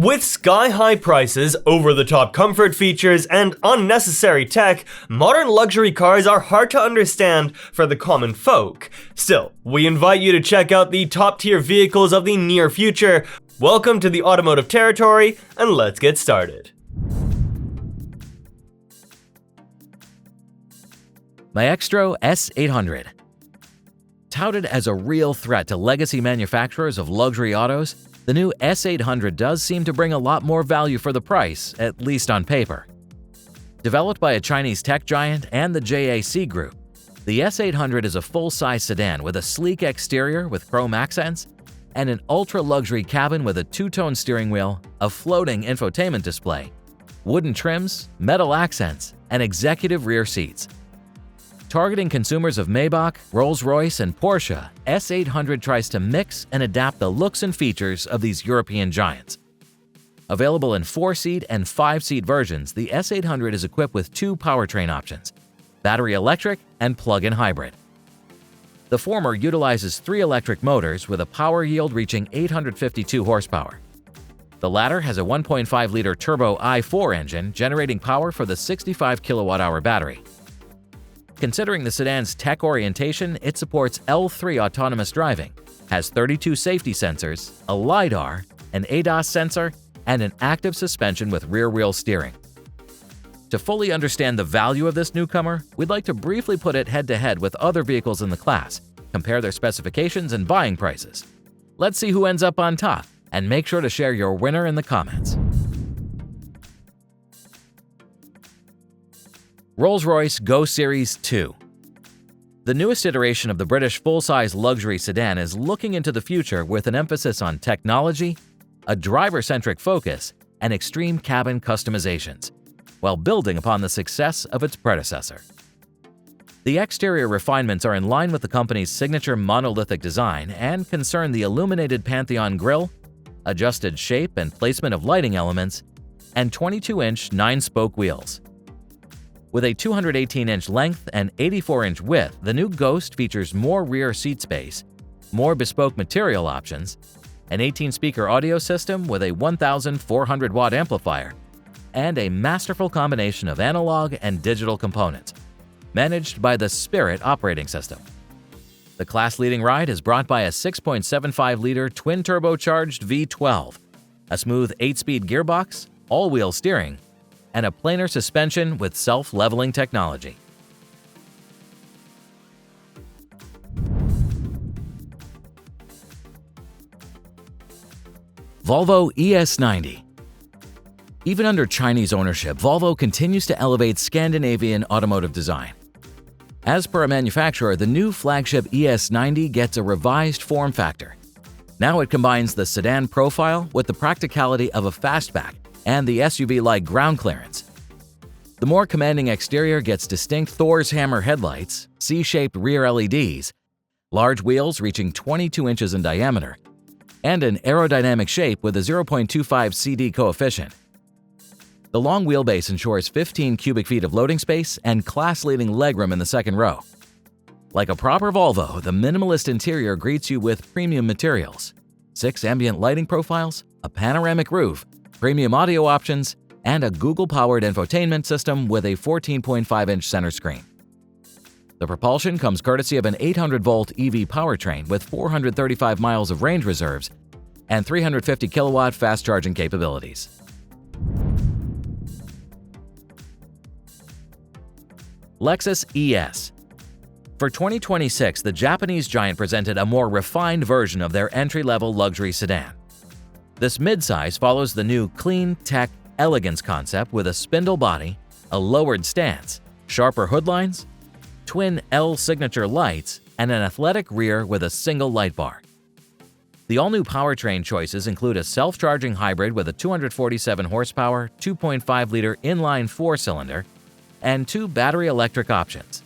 With sky-high prices, over-the-top comfort features, and unnecessary tech, modern luxury cars are hard to understand for the common folk. Still, we invite you to check out the top-tier vehicles of the near future. Welcome to the automotive territory, and let's get started. Maextro S800. Touted as a real threat to legacy manufacturers of luxury autos, the new S800 does seem to bring a lot more value for the price, at least on paper. Developed by a Chinese tech giant and the JAC Group, the S800 is a full-size sedan with a sleek exterior with chrome accents and an ultra-luxury cabin with a two-tone steering wheel, a floating infotainment display, wooden trims, metal accents, and executive rear seats. Targeting consumers of Maybach, Rolls-Royce, and Porsche, S800 tries to mix and adapt the looks and features of these European giants. Available in 4-seat and 5-seat versions, the S800 is equipped with two powertrain options: battery electric and plug-in hybrid. The former utilizes 3 electric motors with a power yield reaching 852 horsepower. The latter has a 1.5-liter turbo i4 engine generating power for the 65 kilowatt-hour battery. Considering the sedan's tech orientation, it supports L3 autonomous driving, has 32 safety sensors, a LiDAR, an ADAS sensor, and an active suspension with rear-wheel steering. To fully understand the value of this newcomer, we'd like to briefly put it head-to-head with other vehicles in the class, compare their specifications and buying prices. Let's see who ends up on top, and make sure to share your winner in the comments. Rolls-Royce Go Series 2. The newest iteration of the British full-size luxury sedan is looking into the future with an emphasis on technology, a driver-centric focus, and extreme cabin customizations, while building upon the success of its predecessor. The exterior refinements are in line with the company's signature monolithic design and concern the illuminated Pantheon grille, adjusted shape and placement of lighting elements, and 22-inch 9-spoke wheels. With a 218-inch length and 84-inch width, the new Ghost features more rear seat space, more bespoke material options, an 18-speaker audio system with a 1,400-watt amplifier, and a masterful combination of analog and digital components, managed by the Spirit operating system. The class-leading ride is brought by a 6.75-liter twin-turbocharged V12, a smooth 8-speed gearbox, all-wheel steering, and a planar suspension with self-leveling technology. Volvo ES90. Even under Chinese ownership, Volvo continues to elevate Scandinavian automotive design. As per a manufacturer, the new flagship ES90 gets a revised form factor. Now it combines the sedan profile with the practicality of a fastback and the SUV-like ground clearance. The more commanding exterior gets distinct Thor's hammer headlights, C-shaped rear LEDs, large wheels reaching 22 inches in diameter, and an aerodynamic shape with a 0.25 CD coefficient. The long wheelbase ensures 15 cubic feet of loading space and class-leading legroom in the second row. Like a proper Volvo, the minimalist interior greets you with premium materials, 6 ambient lighting profiles, a panoramic roof, premium audio options, and a Google-powered infotainment system with a 14.5-inch center screen. The propulsion comes courtesy of an 800-volt EV powertrain with 435 miles of range reserves and 350 kilowatt fast charging capabilities. Lexus ES. For 2026, the Japanese giant presented a more refined version of their entry-level luxury sedan. This midsize follows the new clean tech elegance concept with a spindle body, a lowered stance, sharper hood lines, twin L signature lights, and an athletic rear with a single light bar. The all-new powertrain choices include a self-charging hybrid with a 247 horsepower, 2.5-liter inline 4-cylinder, and 2 battery electric options.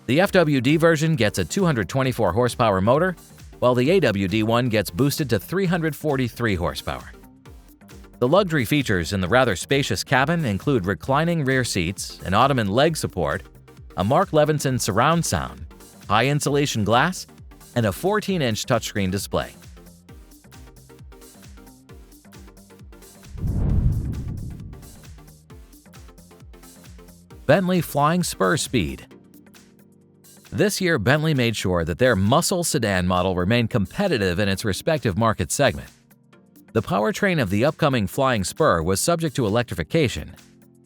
The FWD version gets a 224 horsepower motor, while the AWD one gets boosted to 343 horsepower. The luxury features in the rather spacious cabin include reclining rear seats, an ottoman leg support, a Mark Levinson surround sound, high insulation glass, and a 14-inch touchscreen display. Bentley Flying Spur Speed. This year, Bentley made sure that their muscle sedan model remained competitive in its respective market segment. The powertrain of the upcoming Flying Spur was subject to electrification,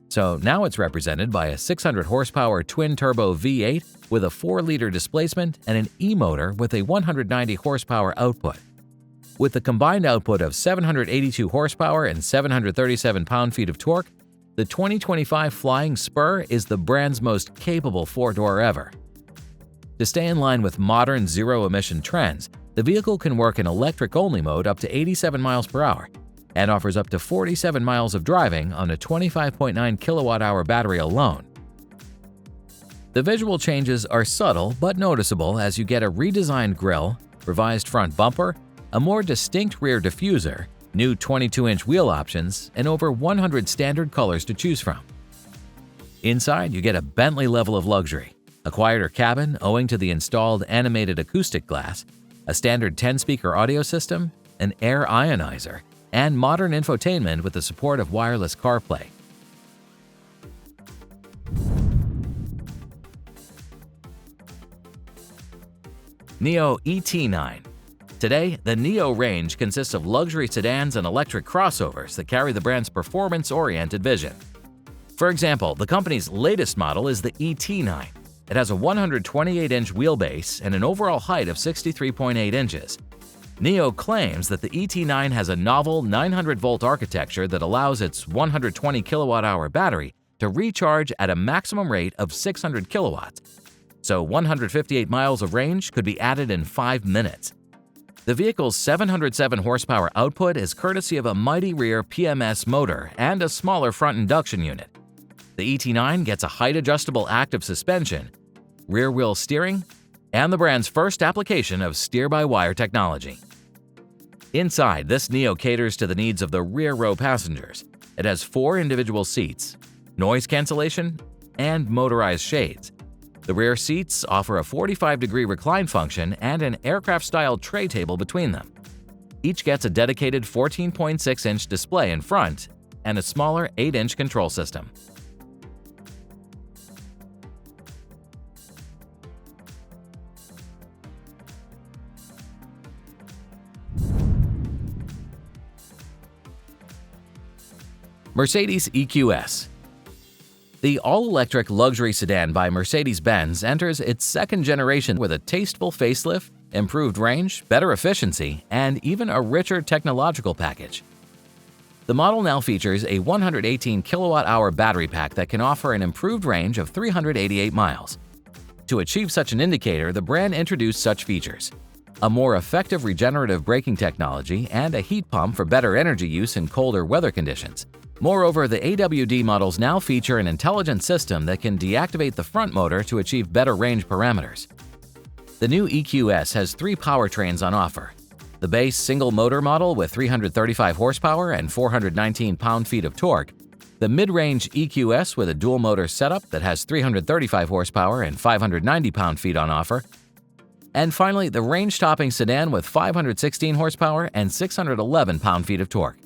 so now it's represented by a 600-horsepower twin-turbo V8 with a 4-liter displacement and an E-motor with a 190-horsepower output. With the combined output of 782 horsepower and 737 pound-feet of torque, the 2025 Flying Spur is the brand's most capable four-door ever. To stay in line with modern zero-emission trends, the vehicle can work in electric-only mode up to 87 miles per hour and offers up to 47 miles of driving on a 25.9 kilowatt-hour battery alone. The visual changes are subtle but noticeable as you get a redesigned grille, revised front bumper, a more distinct rear diffuser, new 22-inch wheel options, and over 100 standard colors to choose from. Inside, you get a Bentley level of luxury, a quieter cabin owing to the installed animated acoustic glass, a standard 10-speaker audio system, an air ionizer, and modern infotainment with the support of wireless CarPlay. Neo ET9. Today, the Neo range consists of luxury sedans and electric crossovers that carry the brand's performance-oriented vision. For example, the company's latest model is the ET9. It has a 128-inch wheelbase and an overall height of 63.8 inches. Neo claims that the ET9 has a novel 900-volt architecture that allows its 120 kilowatt-hour battery to recharge at a maximum rate of 600 kilowatts, so 158 miles of range could be added in 5 minutes. The vehicle's 707 horsepower output is courtesy of a mighty rear PMS motor and a smaller front induction unit. The ET9 gets a height-adjustable active suspension, rear-wheel steering, and the brand's first application of steer-by-wire technology. Inside, this Neo caters to the needs of the rear-row passengers. It has 4 individual seats, noise cancellation, and motorized shades. The rear seats offer a 45-degree recline function and an aircraft-style tray table between them. Each gets a dedicated 14.6-inch display in front and a smaller 8-inch control system. Mercedes EQS. The all-electric luxury sedan by Mercedes-Benz enters its second generation with a tasteful facelift, improved range, better efficiency, and even a richer technological package. The model now features a 118 kilowatt-hour battery pack that can offer an improved range of 388 miles. To achieve such an indicator, the brand introduced such features: a more effective regenerative braking technology and a heat pump for better energy use in colder weather conditions. Moreover, the AWD models now feature an intelligent system that can deactivate the front motor to achieve better range parameters. The new EQS has 3 powertrains on offer: the base single-motor model with 335 horsepower and 419 pound-feet of torque, the mid-range EQS with a dual-motor setup that has 335 horsepower and 590 pound-feet on offer, and finally, the range-topping sedan with 516 horsepower and 611 pound-feet of torque.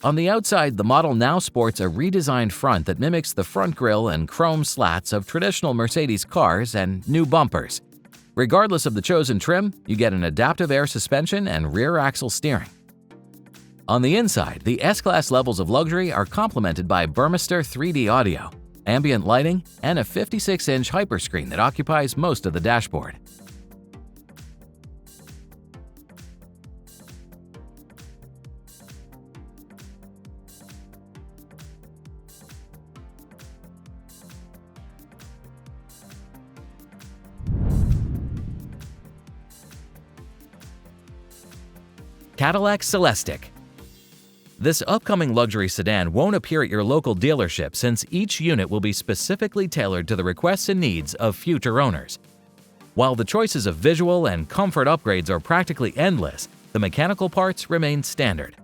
On the outside, the model now sports a redesigned front that mimics the front grille and chrome slats of traditional Mercedes cars and new bumpers. Regardless of the chosen trim, you get an adaptive air suspension and rear axle steering. On the inside, the S-Class levels of luxury are complemented by Burmester 3D audio, ambient lighting, and a 56-inch hyperscreen that occupies most of the dashboard. Cadillac Celestiq. This upcoming luxury sedan won't appear at your local dealership since each unit will be specifically tailored to the requests and needs of future owners. While the choices of visual and comfort upgrades are practically endless, the mechanical parts remain standard.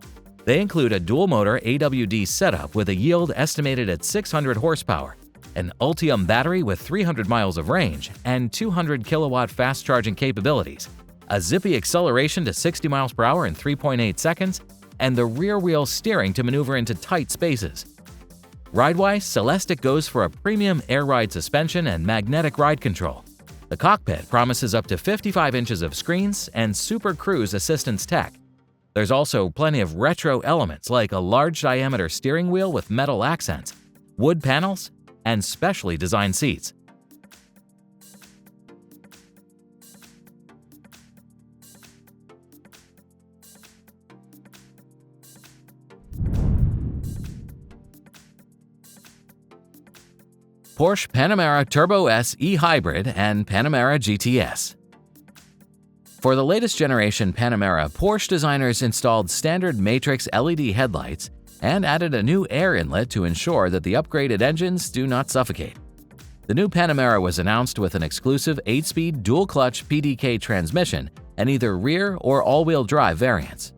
They include a dual-motor AWD setup with a yield estimated at 600 horsepower, an Ultium battery with 300 miles of range and 200 kilowatt fast-charging capabilities, a zippy acceleration to 60 miles per hour in 3.8 seconds, and the rear-wheel steering to maneuver into tight spaces. Ride-wise, Celestiq goes for a premium air ride suspension and magnetic ride control. The cockpit promises up to 55 inches of screens and super cruise assistance tech. There's also plenty of retro elements like a large diameter steering wheel with metal accents, wood panels, and specially designed seats. Porsche Panamera Turbo S e-Hybrid and Panamera GTS. For the latest generation Panamera, Porsche designers installed standard matrix LED headlights and added a new air inlet to ensure that the upgraded engines do not suffocate. The new Panamera was announced with an exclusive 8-speed dual-clutch PDK transmission and either rear or all-wheel drive variants.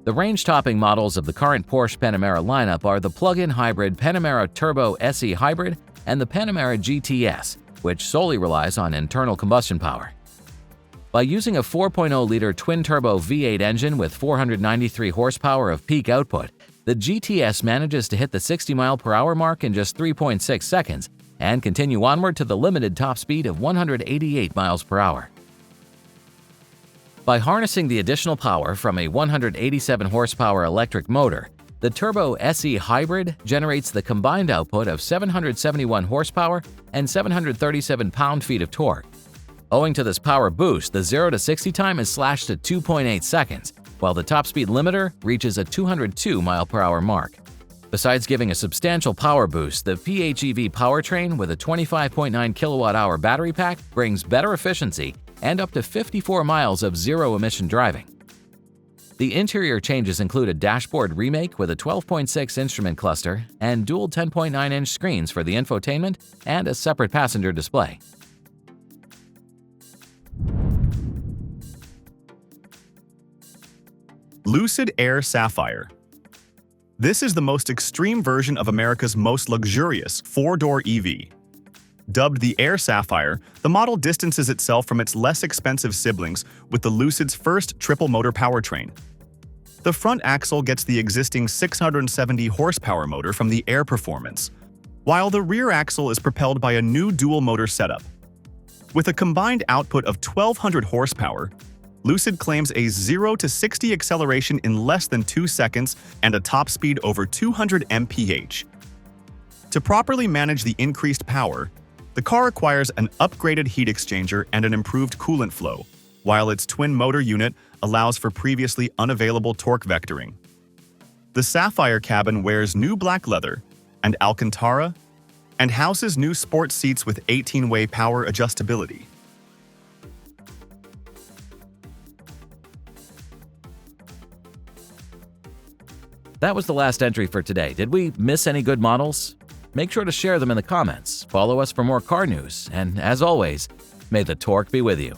The range-topping models of the current Porsche Panamera lineup are the plug-in hybrid Panamera Turbo SE Hybrid and the Panamera GTS, which solely relies on internal combustion power. By using a 4.0-liter twin-turbo V8 engine with 493 horsepower of peak output, the GTS manages to hit the 60-mile-per-hour mark in just 3.6 seconds and continue onward to the limited top speed of 188 miles per hour. By harnessing the additional power from a 187 horsepower electric motor, the Turbo SE Hybrid generates the combined output of 771 horsepower and 737 pound-feet of torque. Owing to this power boost, the 0 to 60 time is slashed to 2.8 seconds, while the top speed limiter reaches a 202 mile-per-hour mark. Besides giving a substantial power boost, the PHEV powertrain with a 25.9 kilowatt-hour battery pack brings better efficiency and up to 54 miles of zero-emission driving. The interior changes include a dashboard remake with a 12.6 instrument cluster and dual 10.9-inch screens for the infotainment and a separate passenger display. Lucid Air Sapphire. This is the most extreme version of America's most luxurious four-door EV. Dubbed the Air Sapphire, the model distances itself from its less expensive siblings with the Lucid's first triple-motor powertrain. The front axle gets the existing 670 horsepower motor from the Air Performance, while the rear axle is propelled by a new dual-motor setup. With a combined output of 1,200 horsepower, Lucid claims a 0 to 60 acceleration in less than 2 seconds and a top speed over 200 mph. To properly manage the increased power, the car requires an upgraded heat exchanger and an improved coolant flow, while its twin-motor unit allows for previously unavailable torque vectoring. The Sapphire cabin wears new black leather and Alcantara and houses new sport seats with 18-way power adjustability. That was the last entry for today. Did we miss any good models? Make sure to share them in the comments, follow us for more car news, and as always, may the torque be with you.